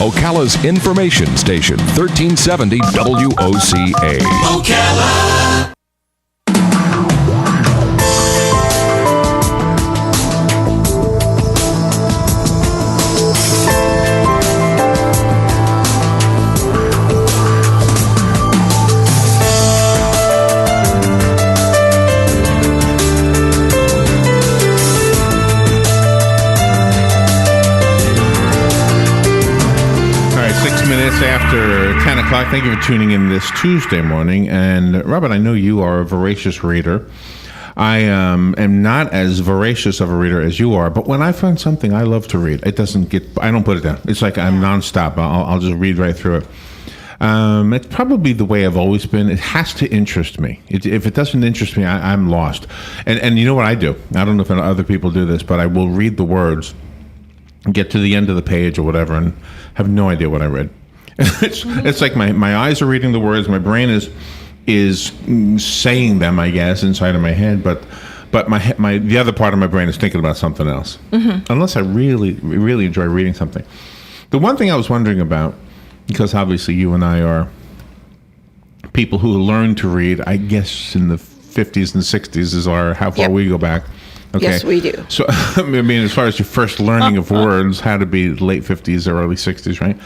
Ocala's information station, 1370 WOCA. Ocala. After 10 o'clock, thank you for tuning in this Tuesday morning. And Robert, I know you are a voracious reader. I am not as voracious of a reader as you are, but when I find something I love to read, I don't put it down. It's like I'm nonstop. I'll just read right through it. It's probably the way I've always been. It has to interest me. If it doesn't interest me, I'm lost. And you know what I do? I don't know if other people do this, but I will read the words, get to the end of the page or whatever, and have no idea what I read. It's like my eyes are reading the words, my brain is saying them, I guess, inside of my head, but the other part of my brain is thinking about something else. Mm-hmm. Unless I really, really enjoy reading something. The one thing I was wondering about, because obviously you and I are people who learned to read, I guess in the 50s and 60s is how far we go back. Okay. Yes, we do. So, I mean, as far as your first learning of words had to be late 50s or early 60s, right?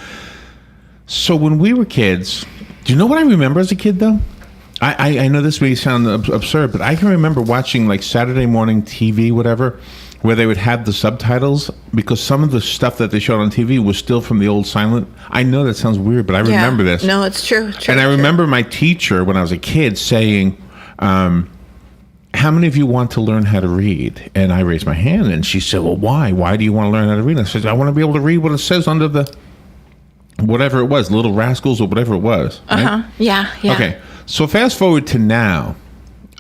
So when we were kids, do you know what I remember as a kid, though? I know this may sound absurd, but I can remember watching like Saturday morning TV, whatever, where they would have the subtitles, because some of the stuff that they showed on TV was still from the old silent. I know that sounds weird, but I remember this. No, it's true. And I remember my teacher, when I was a kid, saying, how many of you want to learn how to read? And I raised my hand, and she said, well, why? Why do you want to learn how to read? And I said, I want to be able to read what it says under the... whatever it was, Little Rascals or whatever it was. Right? Yeah. Okay, so fast forward to now.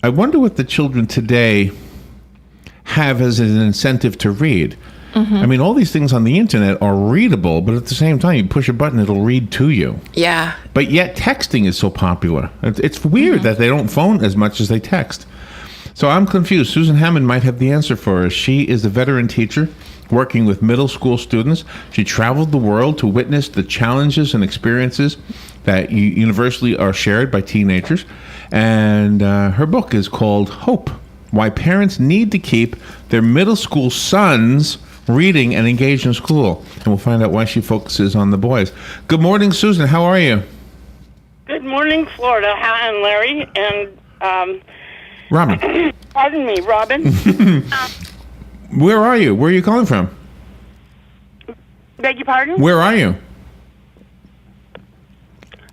I wonder what the children today have as an incentive to read. Mm-hmm. I mean, all these things on the internet are readable, but at the same time, you push a button, it'll read to you. Yeah. But yet texting is so popular. It's weird that they don't phone as much as they text. So I'm confused. Susan Hammond might have the answer for us. She is a veteran teacher working with middle school students. She traveled the world to witness the challenges and experiences that universally are shared by teenagers. And her book is called Hope: Why Parents Need to Keep Their Middle School Sons Reading and Engaged in School. And we'll find out why she focuses on the boys. Good morning, Susan. How are you? Good morning, Florida. Hi, and Larry. And Robin. Pardon me, Robin. Where are you? Where are you calling from? Beg your pardon? Where are you?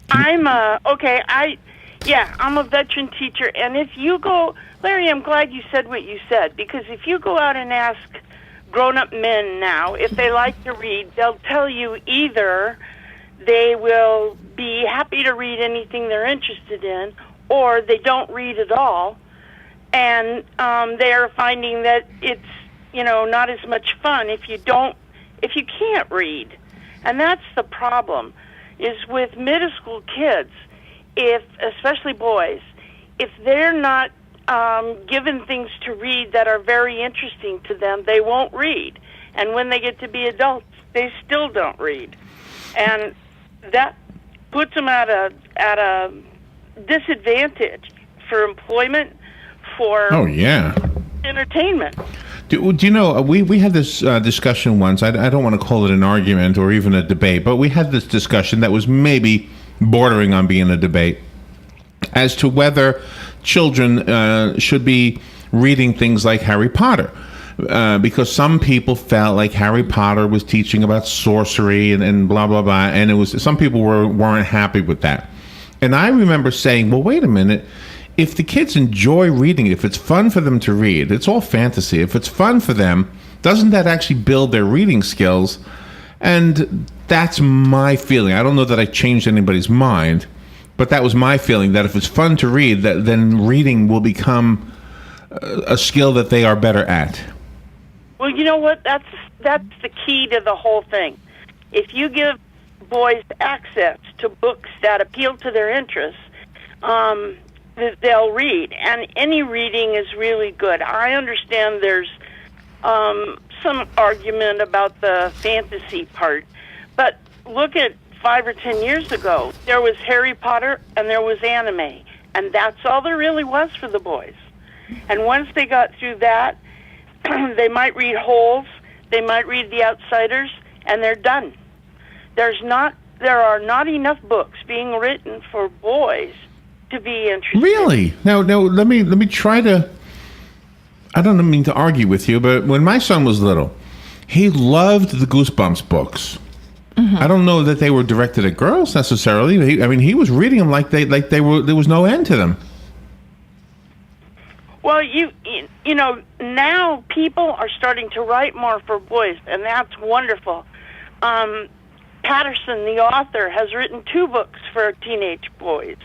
I'm I'm a veteran teacher, and if you go, Larry, I'm glad you said what you said, because if you go out and ask grown-up men now if they like to read, they'll tell you either they will be happy to read anything they're interested in, or they don't read at all, and they are finding that it's not as much fun if you can't read. And that's the problem, is with middle school kids, especially boys, if they're not given things to read that are very interesting to them, they won't read. And when they get to be adults, they still don't read. And that puts them at a disadvantage for employment, for entertainment. Do you know, we had this discussion once. I don't want to call it an argument or even a debate, but we had this discussion that was maybe bordering on being a debate as to whether children should be reading things like Harry Potter. Because some people felt like Harry Potter was teaching about sorcery and blah, blah, blah. And some people weren't happy with that. And I remember saying, well, wait a minute. If the kids enjoy reading, if it's fun for them to read, it's all fantasy. If it's fun for them, doesn't that actually build their reading skills? And that's my feeling. I don't know that I changed anybody's mind, but that was my feeling, that if it's fun to read, then reading will become a skill that they are better at. Well, you know what? That's the key to the whole thing. If you give boys access to books that appeal to their interests, they'll read, and any reading is really good. I understand there's some argument about the fantasy part, but look at 5 or 10 years ago, there was Harry Potter and there was anime, and that's all there really was for the boys. And once they got through that, they might read Holes, they might read The Outsiders, and they're done. There are not enough books being written for boys to be interested. Really? Now let me try to. I don't mean to argue with you, but when my son was little, he loved the Goosebumps books. Mm-hmm. I don't know that they were directed at girls necessarily. He was reading them like they were. There was no end to them. Well, you know, now people are starting to write more for boys, and that's wonderful. Patterson, the author, has written 2 books for teenage boys.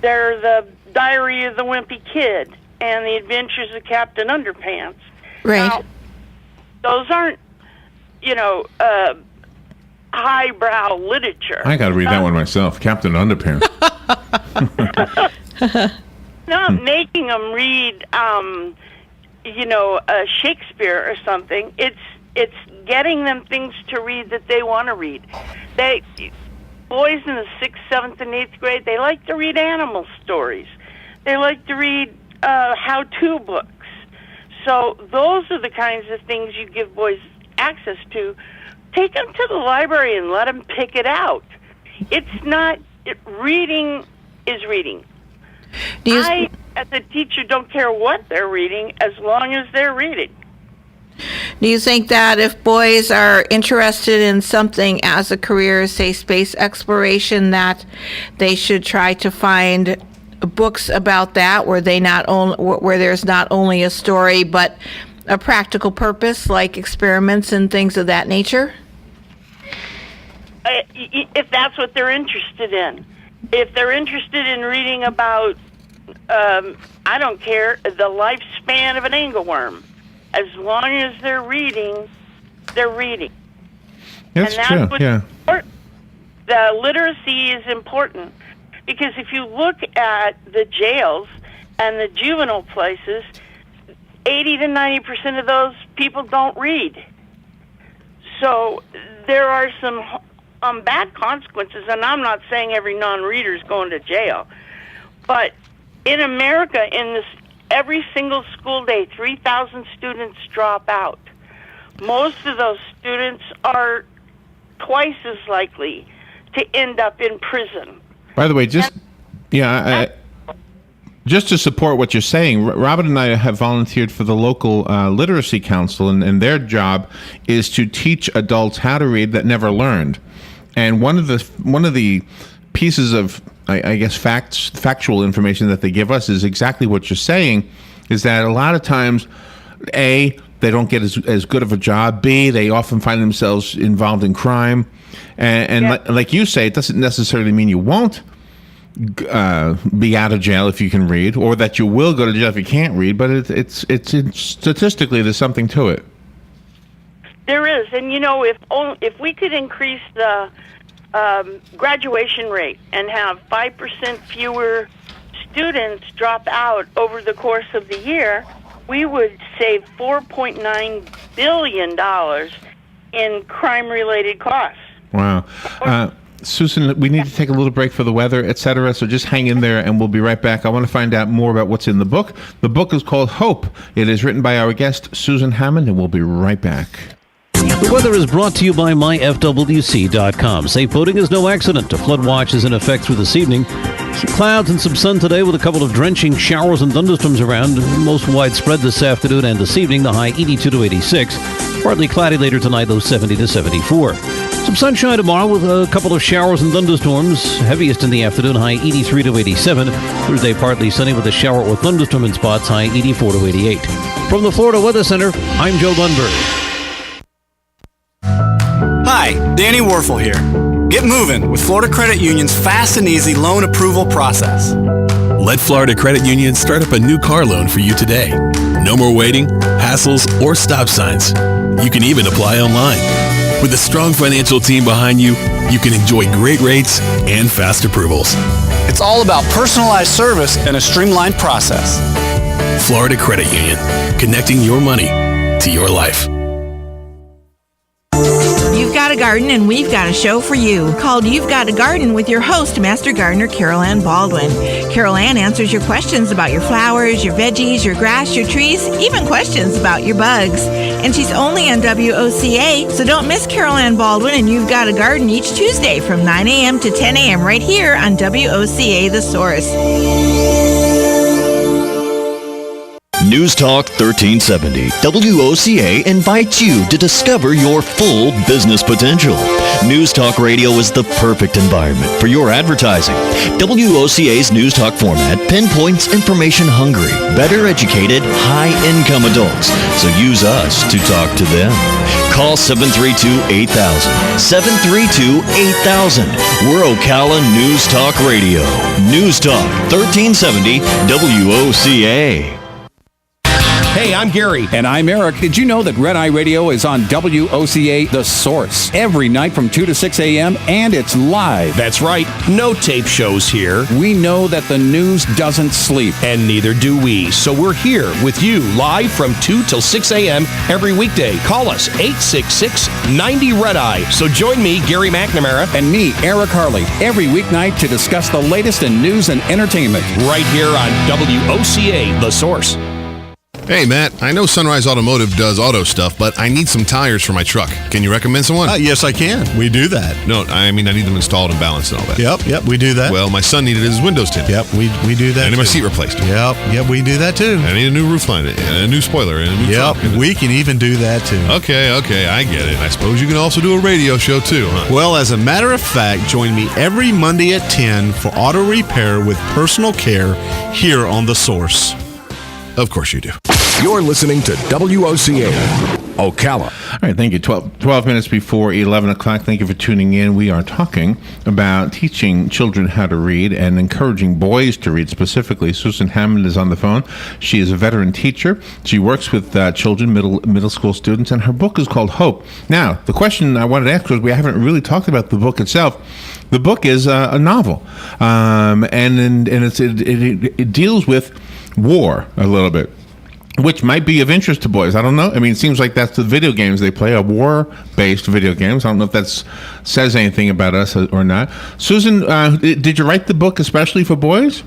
They're The Diary of the Wimpy Kid and The Adventures of Captain Underpants. Right. Now, those aren't, highbrow literature. I got to read that one myself, Captain Underpants. Not making them read, Shakespeare or something. It's getting them things to read that they want to read. Boys in the 6th, 7th, and 8th grade, they like to read animal stories. They like to read how-to books. So those are the kinds of things you give boys access to. Take them to the library and let them pick it out. Reading is reading. I, as a teacher, don't care what they're reading as long as they're reading. Do you think that if boys are interested in something as a career, say space exploration, that they should try to find books about that where there's not only a story but a practical purpose, like experiments and things of that nature? If that's what they're interested in. If they're interested in reading about, I don't care, the lifespan of an angleworm. As long as they're reading, they're reading. That's true, yeah. Important. The literacy is important because if you look at the jails and the juvenile places, 80 to 90% of those people don't read. So there are some bad consequences, and I'm not saying every non-reader is going to jail, but in America, every single school day, 3,000 students drop out. Most of those students are twice as likely to end up in prison. By the way, just to support what you're saying, Robin and I have volunteered for the local literacy council, and their job is to teach adults how to read that never learned. And one of the pieces of, I guess, factual information that they give us is exactly what you're saying, is that a lot of times, A, they don't get as good of a job, B, they often find themselves involved in crime, and like you say, it doesn't necessarily mean you won't be out of jail if you can read, or that you will go to jail if you can't read, but it's statistically there's something to it. There is, and if we could increase the graduation rate and have 5% fewer students drop out over the course of the year, we would save $4.9 billion in crime-related costs. Wow. Susan, we need to take a little break for the weather, etc., so just hang in there and we'll be right back. I want to find out more about what's in the book. The book is called Hope. It is written by our guest, Susan Hammond, and we'll be right back. The weather is brought to you by myfwc.com. Safe boating is no accident. A flood watch is in effect through this evening. Some clouds and some sun today with a couple of drenching showers and thunderstorms around. Most widespread this afternoon and this evening. The high 82 to 86. Partly cloudy later tonight, though 70 to 74. Some sunshine tomorrow with a couple of showers and thunderstorms. Heaviest in the afternoon, high 83 to 87. Thursday, partly sunny with a shower or thunderstorm in spots, high 84 to 88. From the Florida Weather Center, I'm Joe Bunbury. Hi, Danny Warfel here. Get moving with Florida Credit Union's fast and easy loan approval process. Let Florida Credit Union start up a new car loan for you today. No more waiting, hassles, or stop signs. You can even apply online. With a strong financial team behind you, you can enjoy great rates and fast approvals. It's all about personalized service and a streamlined process. Florida Credit Union, connecting your money to your life. You've got a garden and we've got a show for you called You've Got a Garden with your host, Master Gardener Carol Ann Baldwin. Carol Ann answers your questions about your flowers, your veggies, your grass, your trees, even questions about your bugs. And she's only on WOCA, so don't miss Carol Ann Baldwin and You've Got a Garden each Tuesday from 9 a.m. to 10 a.m. right here on WOCA The Source. News Talk 1370. WOCA invites you to discover your full business potential. News Talk Radio is the perfect environment for your advertising. WOCA's News Talk format pinpoints information-hungry, better educated, high-income adults. So use us to talk to them. Call 732-8000. 732-8000. We're Ocala News Talk Radio. News Talk 1370 WOCA. Hey, I'm Gary. And I'm Eric. Did you know that Red Eye Radio is on WOCA The Source every night from 2 to 6 a.m. and it's live? That's right. No tape shows here. We know that the news doesn't sleep. And neither do we. So we're here with you live from 2 till 6 a.m. every weekday. Call us 866-90-RED-EYE. So join me, Gary McNamara. And me, Eric Harley, every weeknight to discuss the latest in news and entertainment. Right here on WOCA The Source. Hey, Matt, I know Sunrise Automotive does auto stuff, but I need some tires for my truck. Can you recommend someone? Yes, I can. We do that. No, I mean, I need them installed and balanced and all that. Yep, we do that. Well, my son needed his windows tinted. Yep, we do that. I need my seat replaced. Yep, we do that too. I need a new roof line, and a new spoiler, and a new trunk. We can even do that too. Okay, I get it. I suppose you can also do a radio show too, huh? Well, as a matter of fact, join me every Monday at 10 for auto repair with personal care here on The Source. Of course you do. You're listening to WOCA, Ocala. All right, thank you. 12 minutes before 11 o'clock. Thank you for tuning in. We are talking about teaching children how to read and encouraging boys to read specifically. Susan Hammond is on the phone. She is a veteran teacher. She works with children, middle school students, and her book is called Hope. Now, the question I wanted to ask was, we haven't really talked about the book itself. The book is a novel, and it deals with war a little bit, which might be of interest to boys. I don't know. I mean, it seems like that's the video games they play, are war-based video games. I don't know if that says anything about us or not. Susan, did you write the book especially for boys?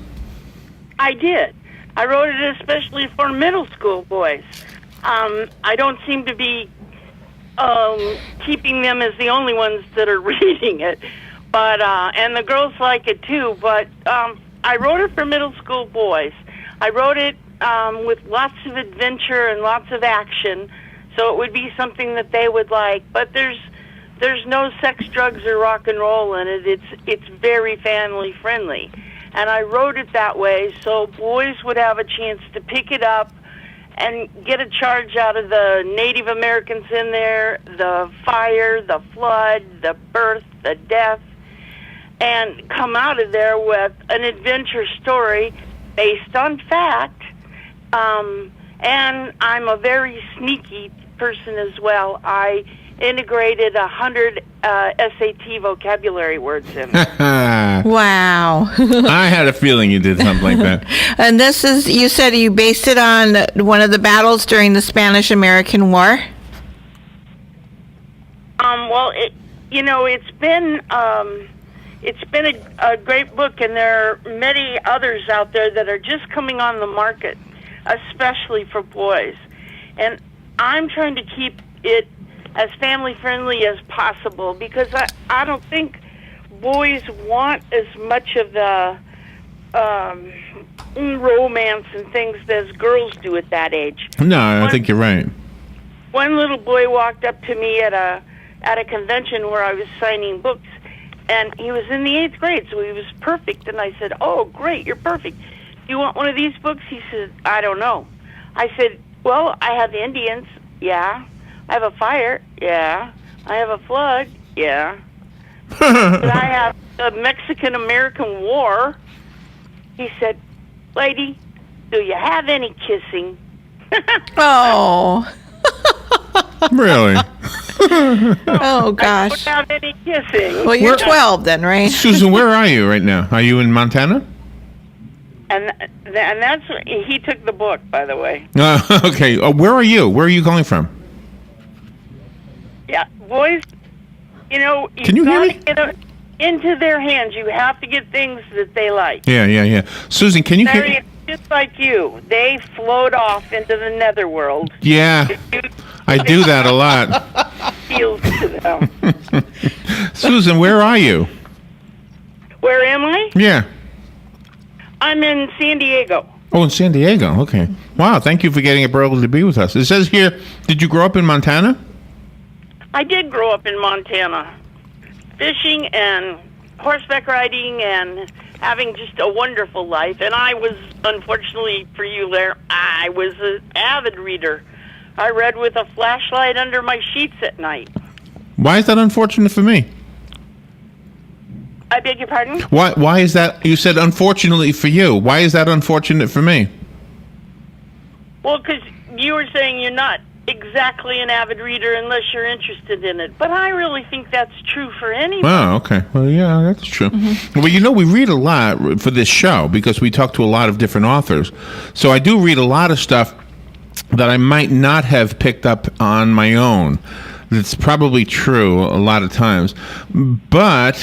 I did. I wrote it especially for middle school boys. I don't seem to be keeping them as the only ones that are reading it, but and the girls like it too. But I wrote it for middle school boys. I wrote it with lots of adventure and lots of action, so it would be something that they would like. But there's no sex, drugs, or rock and roll in it. It's very family friendly, and I wrote it that way so boys would have a chance to pick it up and get a charge out of the Native Americans in there, the fire, the flood, the birth, the death, and come out of there with an adventure story based on fact. And I'm a very sneaky person as well. I integrated 100 SAT vocabulary words in. Wow. I had a feeling you did something like that. And this is, you said you based it on one of the battles during the Spanish-American War? Well, it's been a great book, and there are many others out there that are just coming on the market, especially for boys. And I'm trying to keep it as family-friendly as possible because I don't think boys want as much of the romance and things as girls do at that age. No, I think you're right. One little boy walked up to me at a convention where I was signing books, and he was in the 8th grade, so he was perfect. And I said, "Oh, great, you're perfect. You want one of these books?" He said, "I don't know." I said, "Well, I have Indians, yeah. I have a fire, yeah. I have a flood, yeah. But I have the Mexican-American War." He said, "Lady, do you have any kissing?" Oh. Really? Oh, gosh. I don't have any kissing. Well, you're 12 then, right? Susan, where are you right now? Are you in Montana? And that's, he took the book, by the way. Okay. Where are you? Where are you calling from? Yeah, boys, Can you hear me? Get into their hands. You have to get things that they like. Yeah. Susan, can you hear me? Just like you, they float off into the netherworld. Yeah, I do that a lot. Feels to them. Susan, where are you? Where am I? Yeah. I'm in San Diego. Oh, in San Diego. Okay. Wow, thank you for getting up early to be with us. It says here, did you grow up in Montana? I did grow up in Montana. Fishing and horseback riding and having just a wonderful life. And I was, unfortunately for you there, I was an avid reader. I read with a flashlight under my sheets at night. Why is that unfortunate for me? I beg your pardon? Why is that? You said unfortunately for you. Why is that unfortunate for me? Well, because you were saying you're not exactly an avid reader unless you're interested in it. But I really think that's true for anyone. Oh, okay. Well, yeah, that's true. Mm-hmm. Well, we read a lot for this show because we talk to a lot of different authors. So I do read a lot of stuff that I might not have picked up on my own. That's probably true a lot of times. But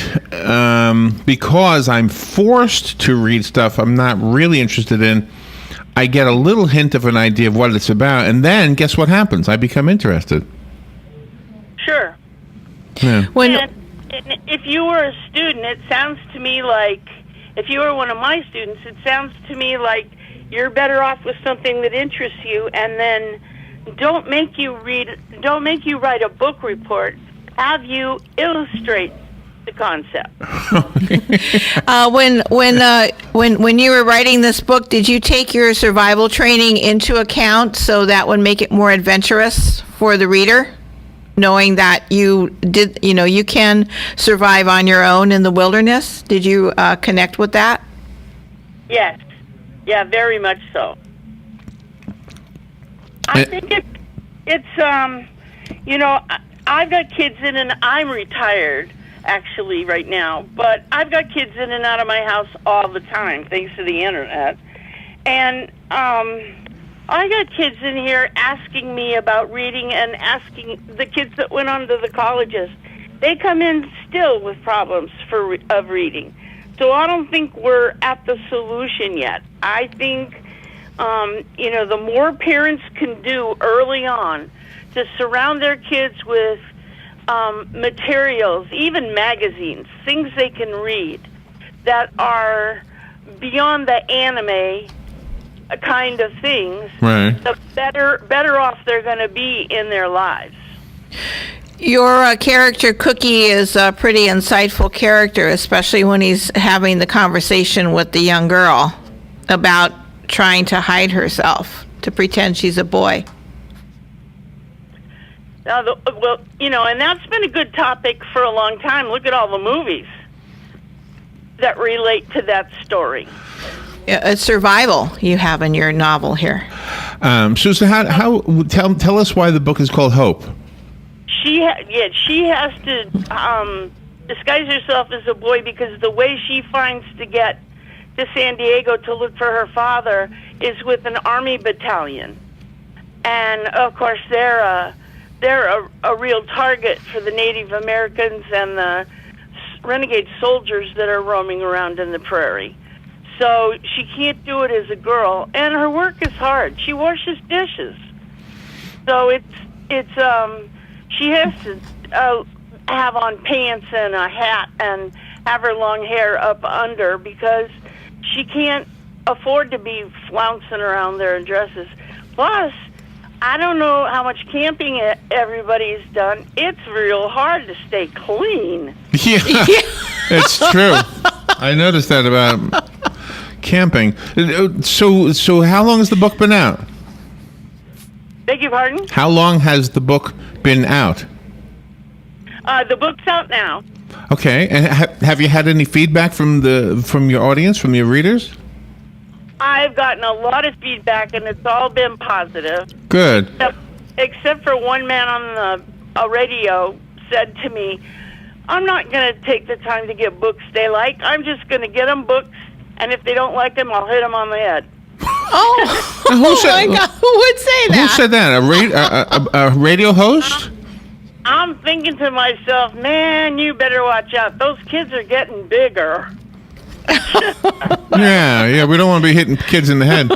because I'm forced to read stuff I'm not really interested in, I get a little hint of an idea of what it's about, and then guess what happens? I become interested. Sure. Yeah. And if you were a student, it sounds to me like, if you were one of my students, it sounds to me like you're better off with something that interests you, and then don't make you write a book report. Have you illustrate the concept. When you were writing this book, did you take your survival training into account so that would make it more adventurous for the reader, knowing that you can survive on your own in the wilderness? Did you connect with that? Yes. Yeah, very much so. I think it's I've got kids in and I'm retired actually right now, but I've got kids in and out of my house all the time thanks to the internet. And I got kids in here asking me about reading and asking the kids that went on to the colleges. They come in still with problems of reading. So I don't think we're at the solution yet. I think the more parents can do early on to surround their kids with materials, even magazines, things they can read that are beyond the anime kind of things, right, the better off they're going to be in their lives. Your character, Cookie, is a pretty insightful character, especially when he's having the conversation with the young girl about trying to hide herself, to pretend she's a boy. And that's been a good topic for a long time. Look at all the movies that relate to that story. Yeah, it's survival you have in your novel here. Susan, tell us why the book is called Hope. She has to disguise herself as a boy because the way she finds to get to San Diego to look for her father is with an army battalion, and of course they're a real target for the Native Americans and the renegade soldiers that are roaming around in the prairie. So she can't do it as a girl, and her work is hard. She washes dishes, so she has to have on pants and a hat and have her long hair up under because she can't afford to be flouncing around there in dresses. Plus, I don't know how much camping everybody's done. It's real hard to stay clean. Yeah, it's true. I noticed that about camping. So how long has the book been out? Beg your pardon? How long has the book been out? The book's out now. Okay, and have you had any feedback from your audience, from your readers? I've gotten a lot of feedback, and it's all been positive. Good. Except for one man on the radio said to me, I'm not going to take the time to get books they like. I'm just going to get them books, and if they don't like them, I'll hit them on the head. Oh my God! Who would say that? Who said that? A radio host? I'm thinking to myself, man, you better watch out. Those kids are getting bigger. Yeah, we don't want to be hitting kids in the head.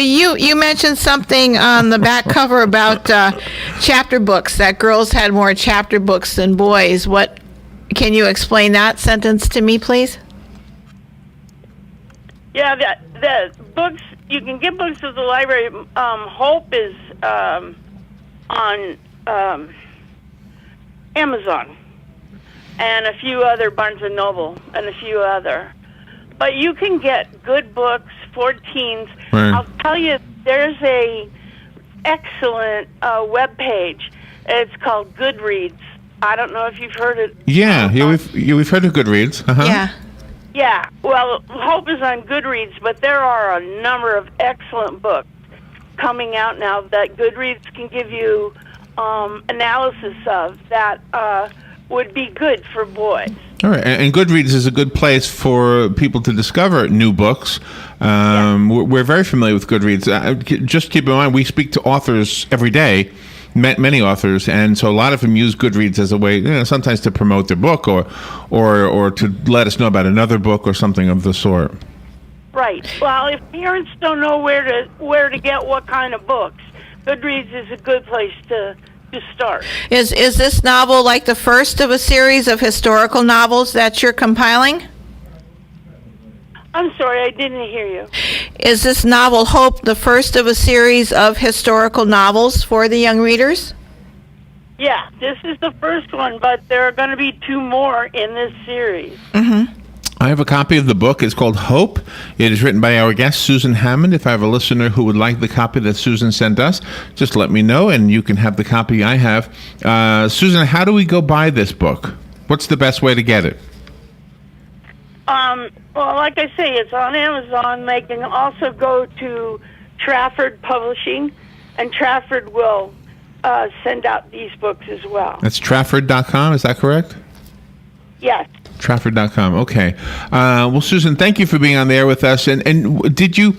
You mentioned something on the back cover about chapter books, that girls had more chapter books than boys. What? Can you explain that sentence to me, please? Yeah, the books, you can get books at the library. Hope is on Amazon and a few other, Barnes & Noble and a few other. But you can get good books for teens. Right. I'll tell you, there's a excellent web page. It's called Goodreads. I don't know if you've heard it. Yeah, we've heard of Goodreads. Uh-huh. Yeah. Yeah, well, Hope is on Goodreads, but there are a number of excellent books coming out now that Goodreads can give you analysis of that would be good for boys. All right, and Goodreads is a good place for people to discover new books. We're very familiar with Goodreads. Just keep in mind, we speak to authors every day, many authors, and so a lot of them use Goodreads as a way, sometimes to promote their book or to let us know about another book or something of the sort. Right. Well, if parents don't know where to get what kind of books, Goodreads is a good place to start. Is this novel like the first of a series of historical novels that you're compiling? I'm sorry, I didn't hear you. Is this novel, Hope, the first of a series of historical novels for the young readers? Yeah, this is the first one, but there are going to be 2 more in this series. Mm-hmm. I have a copy of the book. It's called Hope. It is written by our guest, Susan Hammond. If I have a listener who would like the copy that Susan sent us, just let me know, and you can have the copy I have. Susan, how do we go buy this book? What's the best way to get it? Well, like I say, it's on Amazon. They can also go to Trafford Publishing, and Trafford will send out these books as well. That's Trafford.com, is that correct? Yes. Trafford.com. Okay. Well, Susan, thank you for being on the air with us. And did you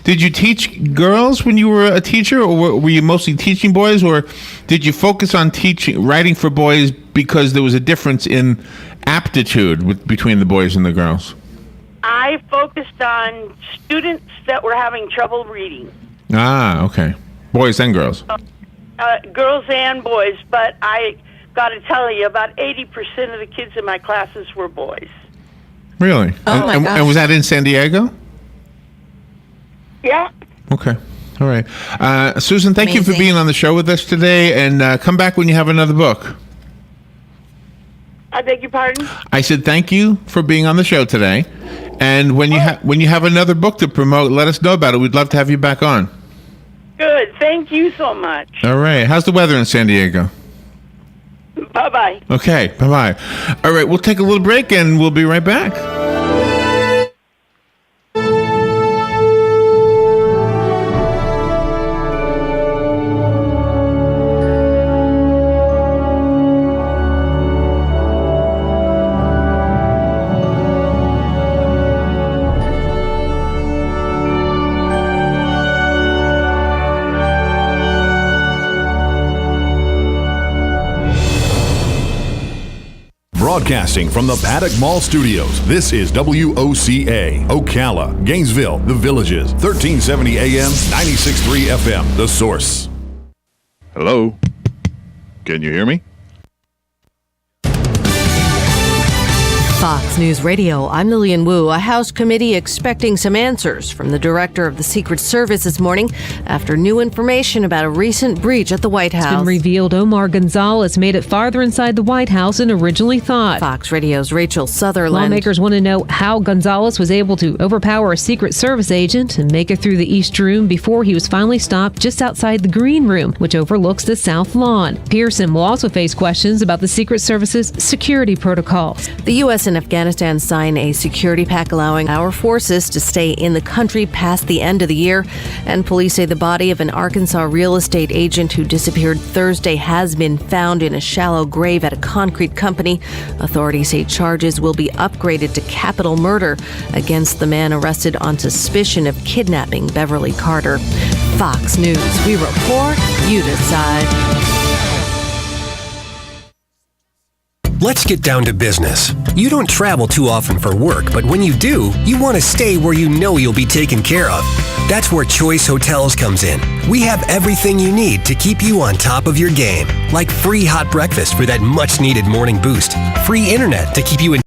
teach girls when you were a teacher, or were you mostly teaching boys, or did you focus on writing for boys because there was a difference in aptitude between the boys and the girls? I focused on students that were having trouble reading. Ah, okay. Boys and girls. Girls and boys, but I got to tell you, about 80% of the kids in my classes were boys. Really? Oh, my gosh. And was that in San Diego? Yeah. Okay. All right. Susan, thank you for being on the show with us today, and come back when you have another book. I beg your pardon? I said thank you for being on the show today, and when you have another book to promote, let us know about it. We'd love to have you back on. Good. Thank you so much. All right. How's the weather in San Diego? Bye-bye. Okay. Bye-bye. All right. We'll take a little break, and we'll be right back. Broadcasting from the Paddock Mall Studios, this is WOCA, Ocala, Gainesville, The Villages, 1370 AM, 96.3 FM, The Source. Hello? Can you hear me? Fox News Radio, I'm Lillian Wu. A House committee expecting some answers from the director of the Secret Service this morning after new information about a recent breach at the White House. It's been revealed Omar Gonzalez made it farther inside the White House than originally thought. Fox Radio's Rachel Sutherland. Lawmakers want to know how Gonzalez was able to overpower a Secret Service agent and make it through the East Room before he was finally stopped just outside the Green Room, which overlooks the South Lawn. Pearson will also face questions about the Secret Service's security protocols. The U.S. and Afghanistan sign a security pact allowing our forces to stay in the country past the end of the year. And police say the body of an Arkansas real estate agent who disappeared Thursday has been found in a shallow grave at a concrete company. Authorities say charges will be upgraded to capital murder against the man arrested on suspicion of kidnapping Beverly Carter. Fox News. We report, you decide. Let's get down to business. You don't travel too often for work, but when you do, you want to stay where you know you'll be taken care of. That's where Choice Hotels comes in. We have everything you need to keep you on top of your game, like free hot breakfast for that much-needed morning boost, free internet to keep you in